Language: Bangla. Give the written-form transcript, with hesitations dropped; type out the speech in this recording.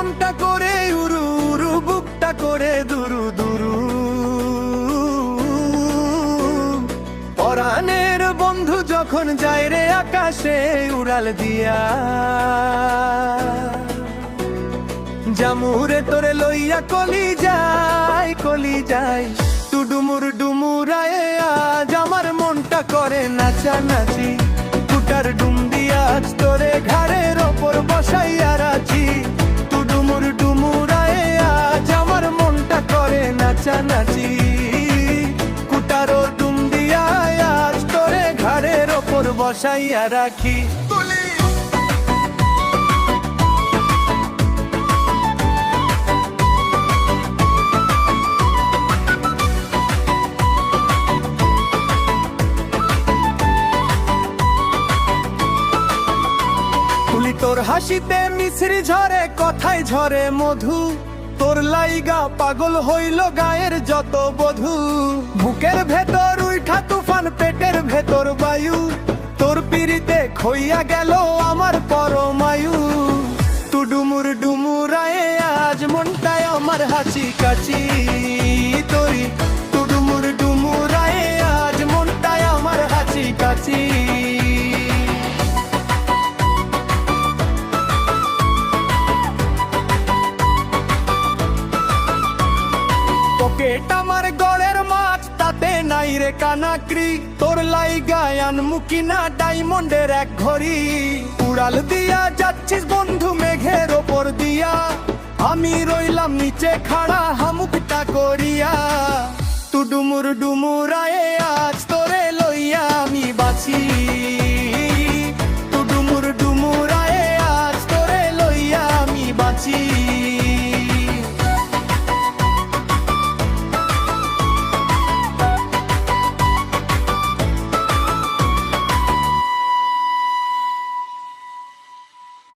মনটা করে উরু উরু, বুকটা করে দুরু দুরু। পরাণের বন্ধু যখন যায় রে আকাশে উড়াল দিয়া, জামুরে তোরে লইয়া কলি যায় টুডুমুর ডুমুরায় আজ আমার মনটা করে নাচানাচি। কুটার ডুম দিয়া আজ তোরে ঘাড়ের ওপর বসাইয়া রাখি। টুডুমুর ডুমুরায় আজ আমার মনটা করে নাচানাচি। কুটারও ডুম দিয়া আজ তোরে ঘাড়ের ওপর বসাইয়া রাখি। তোর হাসিতে মিশ্রি ঝরে, কথায় ঝরে মধু। তোর লাইগা পাগল হইল গায়ের যত বধূ। বুকের ভেতর উঠা তুফান, পেটের ভেতর বায়ু। তোর পিড়িতে খইয়া গেল আমার পরমায়ু। টুডুমুর ডুমুরায়ে আজ মনটায় আমার হাঁচি কাচি। তোরি টুডুমুর ডুমুরায়ে আজ মনটায় আমার হাঁচি কাচি। পকেট আমার গড়ের মাছ, তাতে নাই রে কানাকড়ি। তোর লাইগায় আনমুকি না ডায়মন্ডের এক ঘড়ি। উড়াল দিয়া যাচ্ছিস বন্ধু মেঘের ওপর দিয়া, আমি রইলাম নিচে খাড়া হামুকটা করিয়া। টুডুমুর ডুমুরায়ে আজ তোরে লইয়া আমি বাঁচি।